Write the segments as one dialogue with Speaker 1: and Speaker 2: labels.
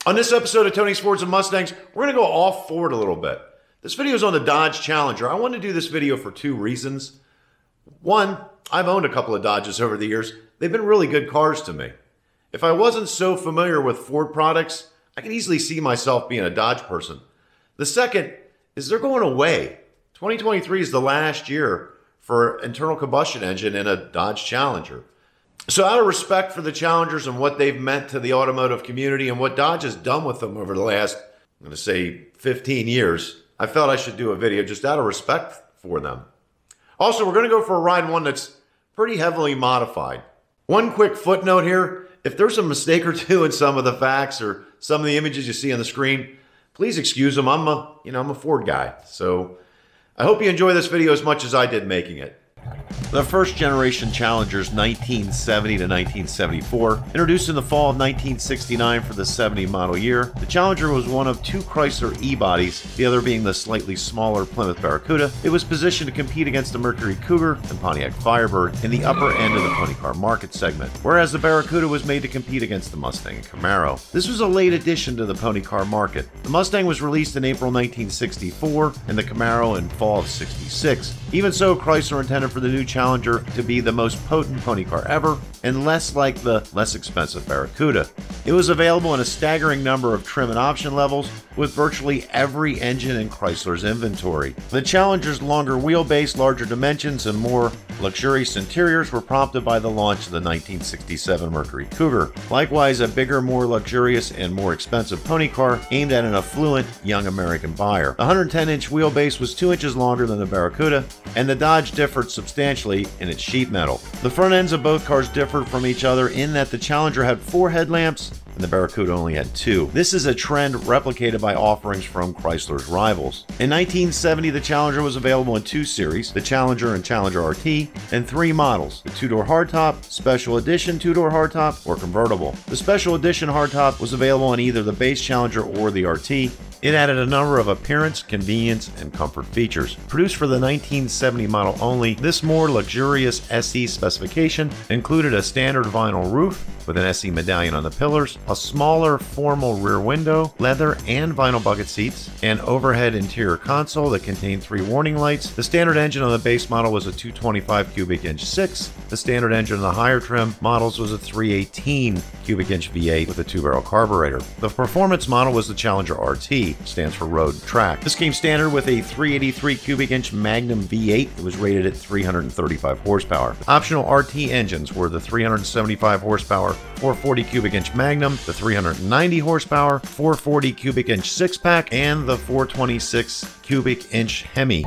Speaker 1: On this episode of Tony's Fords and Mustangs, we're going to go off Ford a little bit. This video is on the Dodge Challenger. I wanted to do this video for two reasons. One, I've owned a couple of Dodges over the years. They've been really good cars to me. If I wasn't so familiar with Ford products, I can easily see myself being a Dodge person. The second is they're going away. 2023 is the last year for internal combustion engine in a Dodge Challenger. So out of respect for the Challengers and what they've meant to the automotive community and what Dodge has done with them over the last, I'm going to say 15 years, I felt I should do a video just out of respect for them. Also, we're going to go for a ride in one that's pretty heavily modified. One quick footnote here, if there's a mistake or two in some of the facts or some of the images you see on the screen, please excuse them. I'm a Ford guy. So I hope you enjoy this video as much as I did making it. The first generation Challengers 1970 to 1974, introduced in the fall of 1969 for the 70 model year, the Challenger was one of two Chrysler E-bodies, the other being the slightly smaller Plymouth Barracuda. It was positioned to compete against the Mercury Cougar and Pontiac Firebird in the upper end of the pony car market segment, whereas the Barracuda was made to compete against the Mustang and Camaro. This was a late addition to the pony car market. The Mustang was released in April 1964 and the Camaro in fall of '66. Even so, Chrysler intended for the new Challenger to be the most potent pony car ever and less like the less expensive Barracuda. It was available in a staggering number of trim and option levels with virtually every engine in Chrysler's inventory. The Challenger's longer wheelbase, larger dimensions, and more luxurious interiors were prompted by the launch of the 1967 Mercury Cougar. Likewise, a bigger, more luxurious, and more expensive pony car aimed at an affluent young American buyer. The 110-inch wheelbase was 2 inches longer than the Barracuda, and the Dodge differed substantially in its sheet metal. The front ends of both cars differed from each other in that the Challenger had 4 headlamps and the Barracuda only had 2. This is a trend replicated by offerings from Chrysler's rivals. In 1970, the Challenger was available in 2 series, the Challenger and Challenger RT, and 3 models, the 2-door hardtop, Special Edition 2-door hardtop, or convertible. The Special Edition hardtop was available on either the base Challenger or the RT. It added a number of appearance, convenience, and comfort features. Produced for the 1970 model only, this more luxurious SE specification included a standard vinyl roof with an SE medallion on the pillars, a smaller formal rear window, leather and vinyl bucket seats, an overhead interior console that contained 3 warning lights. The standard engine on the base model was a 225 cubic inch 6. The standard engine on the higher trim models was a 318 cubic inch V8 with a 2-barrel carburetor. The performance model was the Challenger RT, stands for road track. This came standard with a 383 cubic inch Magnum V8. It was rated at 335 horsepower. Optional RT engines were the 375 horsepower 440 cubic inch Magnum, the 390 horsepower 440 cubic inch 6-pack, and the 426 cubic inch Hemi.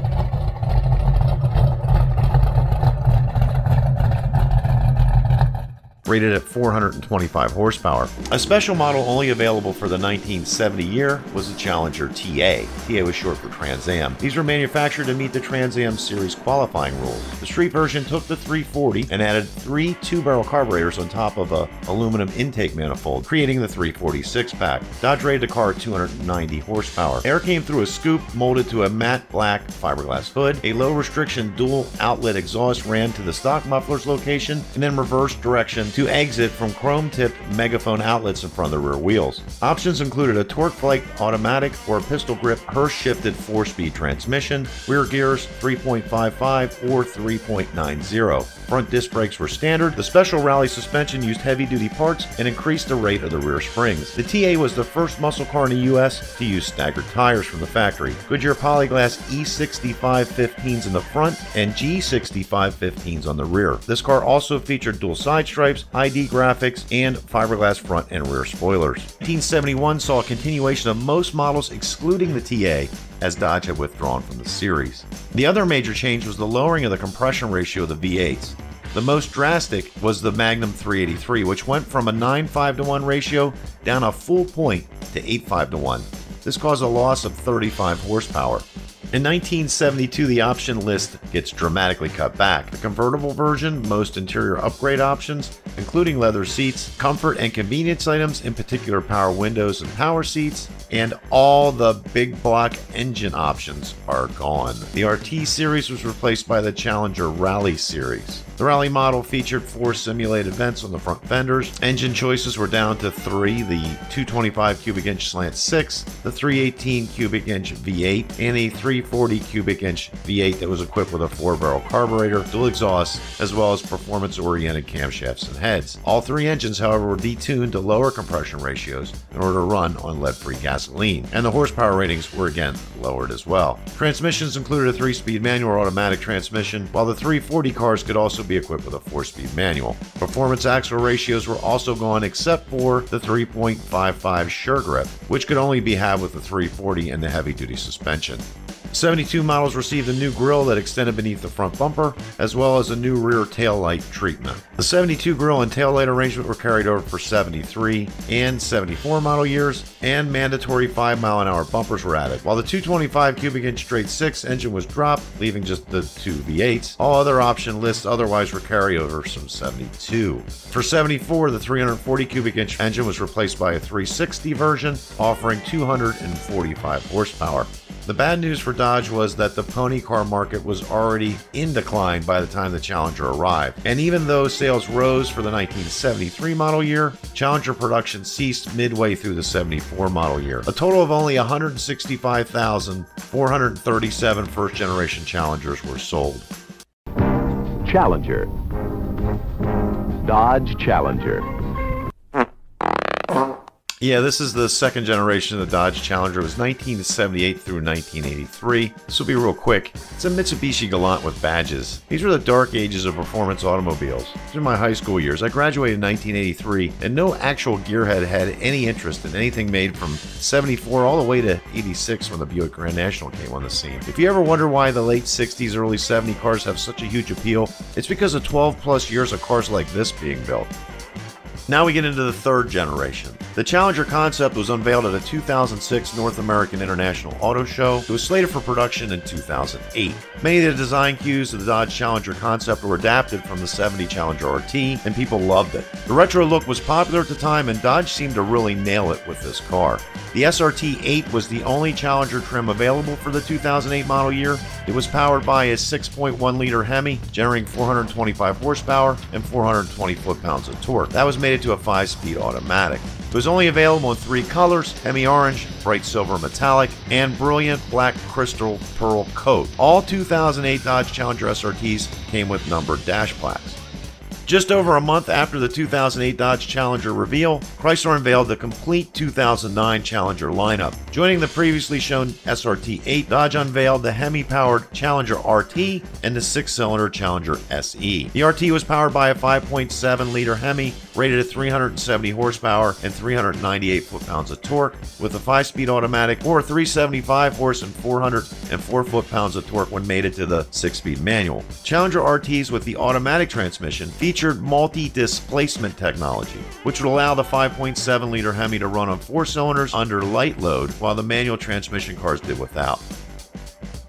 Speaker 1: Rated at 425 horsepower. A special model only available for the 1970 year was the Challenger TA. TA was short for Trans Am. These were manufactured to meet the Trans Am series qualifying rules. The street version took the 340 and added 3 2-barrel carburetors on top of a aluminum intake manifold, creating the 346 pack. Dodge rated the car at 290 horsepower. Air came through a scoop molded to a matte black fiberglass hood. A low restriction dual outlet exhaust ran to the stock muffler's location and then reversed direction to exit from chrome-tipped megaphone outlets in front of the rear wheels. Options included a TorqueFlite automatic or a pistol grip Hurst-shifted 4-speed transmission, rear gears 3.55 or 3.90. Front disc brakes were standard. The special rally suspension used heavy-duty parts and increased the rate of the rear springs. The TA was the first muscle car in the U.S. to use staggered tires from the factory. Goodyear Polyglass E65 15s in the front and G65 15s on the rear. This car also featured dual side stripes, ID graphics, and fiberglass front and rear spoilers. 1971 saw a continuation of most models excluding the TA, as Dodge had withdrawn from the series. The other major change was the lowering of the compression ratio of the V8s. The most drastic was the Magnum 383, which went from a 9:5-to-1 ratio down a full point to 8:5-to-1. This caused a loss of 35 horsepower. In 1972, the option list gets dramatically cut back. The convertible version, most interior upgrade options, including leather seats, comfort and convenience items, in particular power windows and power seats, and all the big block engine options are gone. The RT series was replaced by the Challenger Rally series. The Rally model featured 4 simulated vents on the front fenders. Engine choices were down to 3, the 225 cubic inch slant 6, the 318 cubic inch V8, and a 340 cubic inch V8 that was equipped with a 4-barrel carburetor, dual exhaust, as well as performance-oriented camshafts and heads. All 3 engines, however, were detuned to lower compression ratios in order to run on lead-free gasoline, and the horsepower ratings were again lowered as well. Transmissions included a 3-speed manual or automatic transmission, while the 340 cars could also be equipped with a 4-speed manual. Performance axle ratios were also gone except for the 3.55 sure grip, which could only be had with the 340 and the heavy-duty suspension. 72 models received a new grille that extended beneath the front bumper, as well as a new rear taillight treatment. The 72 grille and taillight arrangement were carried over for 73 and 74 model years, and mandatory 5-mile-an-hour bumpers were added. While the 225 cubic inch straight 6 engine was dropped, leaving just the 2 V8s, all other option lists otherwise were carryovers from 72. For 74, the 340 cubic inch engine was replaced by a 360 version, offering 245 horsepower. The bad news for Dodge was that the pony car market was already in decline by the time the Challenger arrived. And even though sales rose for the 1973 model year, Challenger production ceased midway through the 74 model year. A total of only 165,437 first-generation Challengers were sold.
Speaker 2: Challenger. Dodge Challenger.
Speaker 1: Yeah, this is the second generation of the Dodge Challenger. It was 1978 through 1983. This will be real quick. It's a Mitsubishi Galant with badges. These were the dark ages of performance automobiles. These are my high school years. I graduated in 1983, and no actual gearhead had any interest in anything made from 74 all the way to 86 when the Buick Grand National came on the scene. If you ever wonder why the late 60s, early 70 cars have such a huge appeal, it's because of 12 plus years of cars like this being built. Now we get into the third generation. The Challenger concept was unveiled at a 2006 North American International Auto Show. It was slated for production in 2008. Many of the design cues of the Dodge Challenger concept were adapted from the 70 Challenger RT, and people loved it. The retro look was popular at the time, and Dodge seemed to really nail it with this car. The SRT 8 was the only Challenger trim available for the 2008 model year. It was powered by a 6.1-liter Hemi, generating 425 horsepower and 420 foot-pounds of torque. That was made into a 5-speed automatic. It was only available in 3 colors: Hemi Orange, Bright Silver Metallic, and Brilliant Black Crystal Pearl Coat. All 2008 Dodge Challenger SRTs came with numbered dash plaques. Just over a month after the 2008 Dodge Challenger reveal, Chrysler unveiled the complete 2009 Challenger lineup. Joining the previously shown SRT 8, Dodge unveiled the Hemi-powered Challenger RT and the 6-cylinder Challenger SE. The RT was powered by a 5.7-liter Hemi, rated at 370 horsepower and 398 foot-pounds of torque, with a 5-speed automatic, or 375 horse and 404 foot-pounds of torque when mated to the 6-speed manual. Challenger RTs with the automatic transmission featured multi-displacement technology, which would allow the 5.7-liter Hemi to run on 4 cylinders under light load, while the manual transmission cars did without.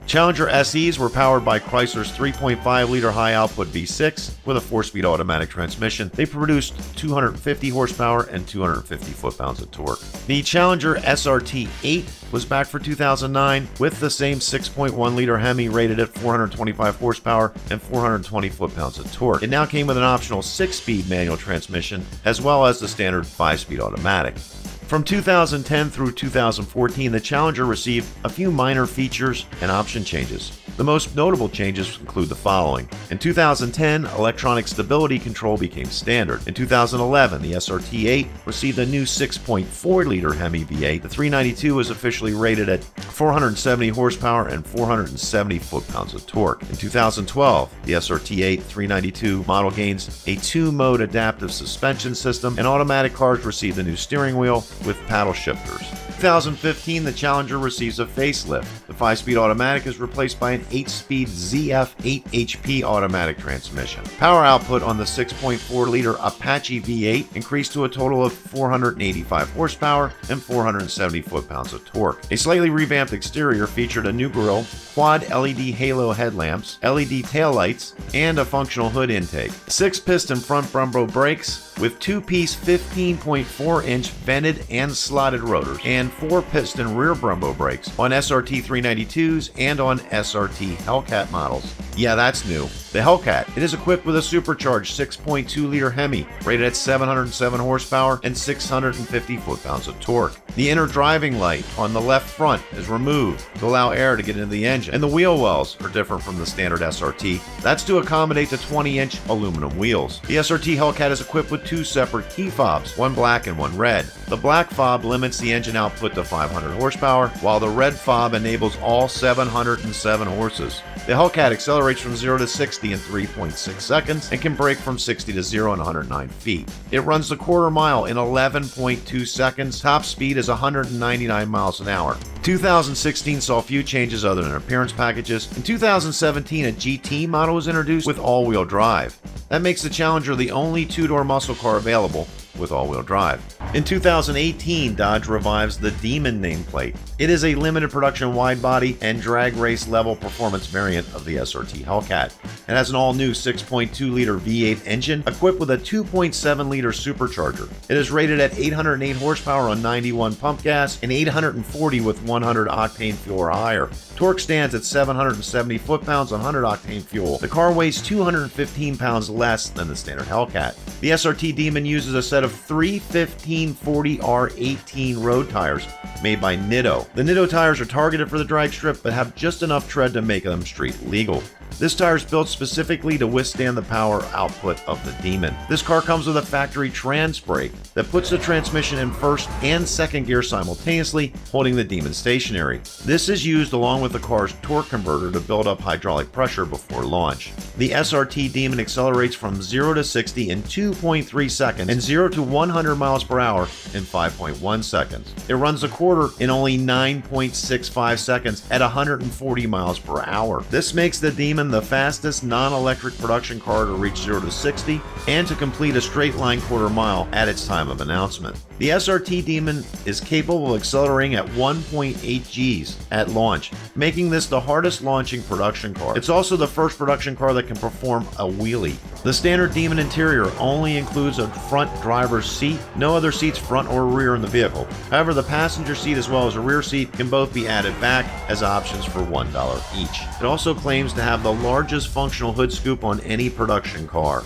Speaker 1: Challenger SEs were powered by Chrysler's 3.5-liter high-output V6 with a 4-speed automatic transmission. They produced 250 horsepower and 250 foot-pounds of torque. The Challenger SRT 8 was back for 2009 with the same 6.1-liter Hemi rated at 425 horsepower and 420 foot-pounds of torque. It now came with an optional 6-speed manual transmission as well as the standard 5-speed automatic. From 2010 through 2014, the Challenger received a few minor features and option changes. The most notable changes include the following. In 2010, electronic stability control became standard. In 2011, the SRT-8 received a new 6.4-liter Hemi V8. The 392 was officially rated at 470 horsepower and 470 foot-pounds of torque. In 2012, the SRT-8 392 model gains a 2-mode adaptive suspension system, and automatic cars received a new steering wheel with paddle shifters. In 2015, the Challenger receives a facelift. The 5-speed automatic is replaced by an 8-speed ZF 8HP automatic transmission. Power output on the 6.4-liter Apache V8 increased to a total of 485 horsepower and 470 foot-pounds of torque. A slightly revamped exterior featured a new grille, quad LED halo headlamps, LED taillights, and a functional hood intake. 6-piston front Brembo brakes with 2-piece 15.4-inch vented and slotted rotors, and 4-piston rear Brembo brakes on SRT 392s and on SRT Hellcat models. Yeah, that's new. The Hellcat. It is equipped with a supercharged 6.2-liter Hemi, rated at 707 horsepower and 650 foot-pounds of torque. The inner driving light on the left front is removed to allow air to get into the engine, and the wheel wells are different from the standard SRT. That's to accommodate the 20-inch aluminum wheels. The SRT Hellcat is equipped with 2 separate key fobs, one black and one red. The black fob limits the engine output to 500 horsepower, while the red fob enables all 707 horses. The Hellcat accelerates from 0 to 60 in 3.6 seconds and can brake from 60 to 0 in 109 feet. It runs the quarter mile in 11.2 seconds. Top speed is 199 miles an hour. 2016 saw few changes other than appearance packages. In 2017, a GT model was introduced with all-wheel drive. That makes the Challenger the only two-door muscle car available with all-wheel drive. In 2018, Dodge revives the Demon nameplate. It is a limited production wide-body and drag race level performance variant of the SRT Hellcat. It has an all-new 6.2-liter V8 engine equipped with a 2.7-liter supercharger. It is rated at 808 horsepower on 91 pump gas and 840 with 100 octane fuel or higher. Torque stands at 770 foot-pounds on 100 octane fuel. The car weighs 215 pounds less than the standard Hellcat. The SRT Demon uses a set of 3 1540R18 road tires made by Nitto. The Nitto tires are targeted for the drag strip but have just enough tread to make them street legal. This tire is built specifically to withstand the power output of the Demon. This car comes with a factory trans brake that puts the transmission in first and second gear simultaneously, holding the Demon stationary. This is used along with the car's torque converter to build up hydraulic pressure before launch. The SRT Demon accelerates from 0 to 60 in 2.3 seconds and 0 to 100 miles per hour in 5.1 seconds. It runs a quarter in only 9.65 seconds at 140 miles per hour. This makes the Demon the fastest non-electric production car to reach 0 to 60 and to complete a straight line quarter mile at its time of announcement. The SRT Demon is capable of accelerating at 1.8 Gs at launch, making this the hardest launching production car. It's also the first production car that can perform a wheelie. The standard Demon interior only includes a front driver's seat, no other seats front or rear in the vehicle. However, the passenger seat as well as a rear seat can both be added back as options for $1 each. It also claims to have the largest functional hood scoop on any production car.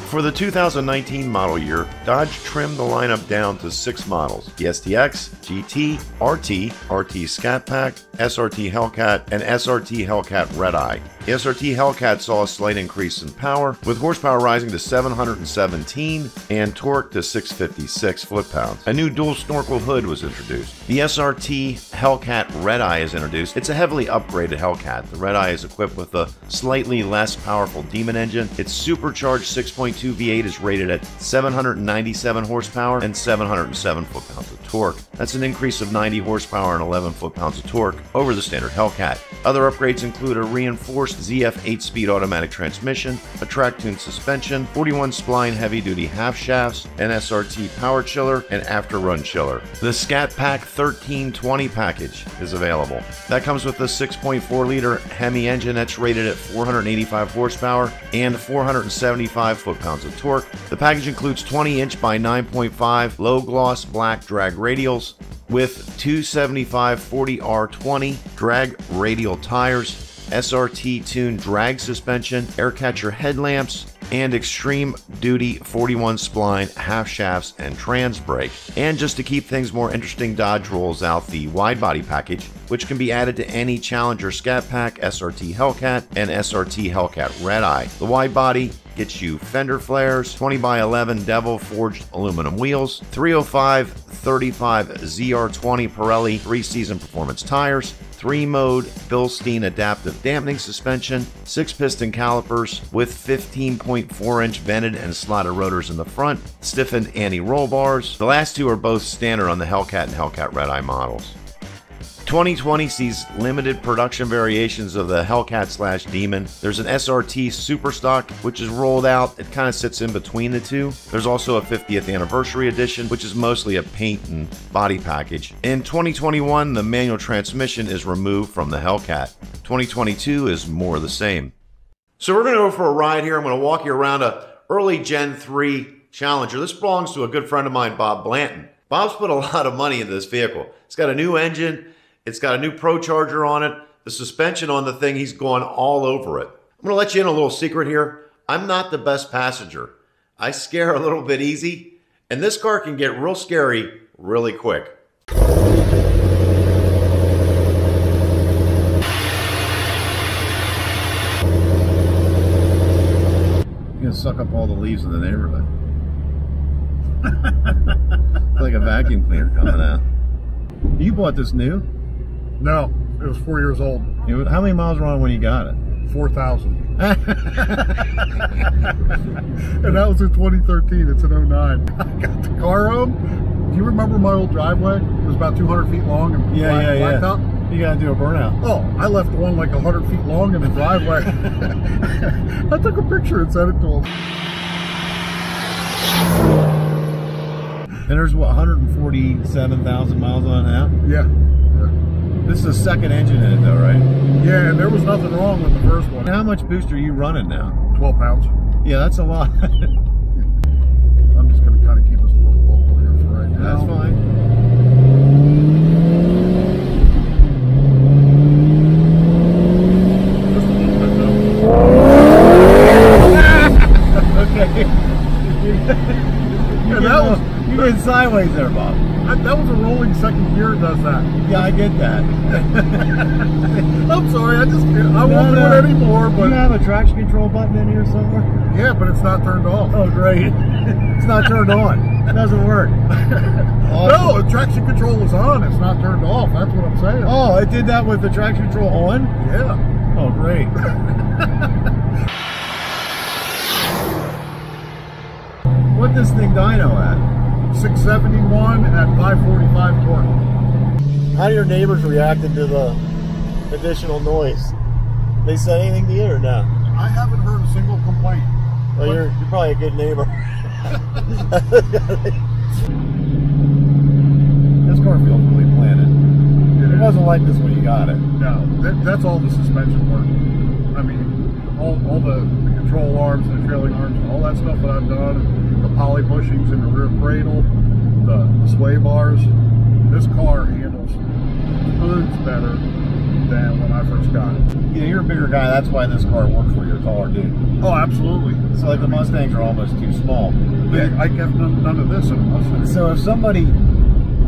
Speaker 1: For the 2019 model year, Dodge trimmed the lineup down to 6 models: the STX, GT, RT, RT Scat Pack, SRT Hellcat, and SRT Hellcat Red-Eye. The SRT Hellcat saw a slight increase in power, with horsepower rising to 717 and torque to 656 foot-pounds. A new dual snorkel hood was introduced. The SRT Hellcat Red-Eye is introduced. It's a heavily upgraded Hellcat. The Red-Eye is equipped with a slightly less powerful Demon engine. Its supercharged 6.2 V8 is rated at 797 horsepower and 707 foot-pounds of torque. That's an increase of 90 horsepower and 11 foot-pounds of torque over the standard Hellcat. Other upgrades include a reinforced ZF 8-speed automatic transmission, a track-tuned suspension, 41 spline heavy-duty half shafts, an SRT power chiller, and after-run chiller. The Scat Pack 1320 package is available. That comes with a 6.4-liter Hemi engine that's rated at 485 horsepower and 475 foot-pounds of torque. The package includes 20-inch by 9.5 low-gloss black drag radials with 275 40R20 drag radial tires, SRT tuned drag suspension, air catcher headlamps, and extreme duty 41 spline half shafts and trans brake. And just to keep things more interesting, Dodge rolls out the wide body package, which can be added to any Challenger Scat Pack, SRT Hellcat, and SRT Hellcat Red-Eye. The wide body gets you fender flares, 20x11 Devil forged aluminum wheels, 305/35 ZR20 Pirelli 3-season performance tires, 3-mode Bilstein adaptive dampening suspension, 6-piston calipers with 15.4-inch vented and slotted rotors in the front, stiffened anti-roll bars. The last two are both standard on the Hellcat and Hellcat Red-Eye models. 2020 sees limited production variations of the Hellcat/Demon. There's an SRT Superstock, which is rolled out. It kind of sits in between the two. There's also a 50th anniversary edition, which is mostly a paint and body package. In 2021, the manual transmission is removed from the Hellcat. 2022 is more of the same. So we're going to go for a ride here. I'm going to walk you around a early Gen 3 Challenger. This belongs to a good friend of mine, Bob Blanton. Bob's put a lot of money into this vehicle. It's got a new engine. It's got a new Pro Charger on it. The suspension on the thing, he's gone all over it. I'm going to let you in a little secret here. I'm not the best passenger. I scare a little bit easy, and this car can get real scary really quick. You're going to suck up all the leaves in the neighborhood. It's like a vacuum cleaner coming out. You bought this new?
Speaker 3: No, it was 4 years old.
Speaker 1: How many miles were on when you got it?
Speaker 3: 4,000. And that was in 2013. It's an 09. I got the car home. Do you remember my old driveway? It was about 200 feet long and blacktop.
Speaker 1: You got to do a burnout.
Speaker 3: Oh, I left one like 100 feet long in the driveway. I took a picture and sent it to him.
Speaker 1: And there's what, 147,000 miles on it now?
Speaker 3: Yeah.
Speaker 1: This is a second engine in it though, right?
Speaker 3: Yeah, and there was nothing wrong with the first one.
Speaker 1: How much boost are you running now?
Speaker 3: 12 pounds.
Speaker 1: Yeah, that's a lot.
Speaker 3: I'm just going to kind of keep us a little local here for right now.
Speaker 1: That's fine.
Speaker 3: Just a little bit though.
Speaker 1: Okay.
Speaker 3: Yeah, that was...
Speaker 1: You went sideways there, Bob.
Speaker 3: That was a rolling second gear does that.
Speaker 1: Yeah, I get that.
Speaker 3: I'm sorry, I won't do it anymore, but...
Speaker 1: Do you have a traction control button in here somewhere?
Speaker 3: Yeah, but it's not turned off.
Speaker 1: Oh, great. It's not turned on. It doesn't work. Awesome.
Speaker 3: No, the traction control is on. It's not turned off. That's what I'm saying.
Speaker 1: Oh, it did that with the traction control on?
Speaker 3: Yeah.
Speaker 1: Oh, great. What this thing dyno at?
Speaker 3: 671 at 545 torque.
Speaker 1: How are your neighbors reacting to the additional noise? They said anything to you or no?
Speaker 3: I haven't heard a single complaint.
Speaker 1: Well, you're probably a good neighbor. This car feels really planted. It wasn't like this when you got it.
Speaker 3: No, that's all the suspension work. I mean, all the control arms, the trailing arms, all that stuff that I've done. The poly bushings in the rear cradle, the sway bars. This car handles tons better than when I first got it.
Speaker 1: You know, you're a bigger guy, that's why this car works for your taller dude.
Speaker 3: Oh, absolutely.
Speaker 1: So like the Mustangs are almost too small.
Speaker 3: Yeah, I kept none of this in a Mustang.
Speaker 1: So if somebody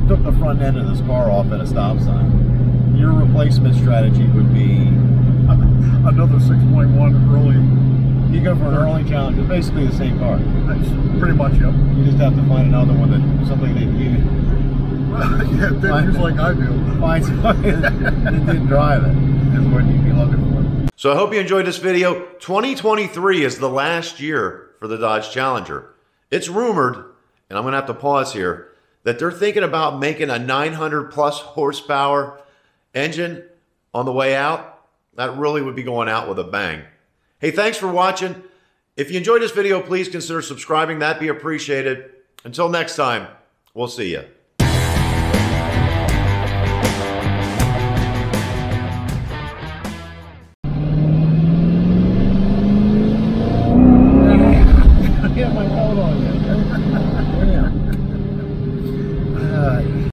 Speaker 1: took the front end of this car off at a stop sign, your replacement strategy would be?
Speaker 3: Another 6.1 early.
Speaker 1: You go for an early Challenger, basically the same car.
Speaker 3: That's pretty much, yep.
Speaker 1: You just have to find another one that something that you
Speaker 3: yeah, use like I do.
Speaker 1: Find somebody that didn't drive it is what you'd be looking for. So I hope you enjoyed this video. 2023 is the last year for the Dodge Challenger. It's rumored, and I'm going to have to pause here, that they're thinking about making a 900 plus horsepower engine on the way out. That really would be going out with a bang. Hey, thanks for watching. If you enjoyed this video, please consider subscribing. That'd be appreciated. Until next time, we'll see you.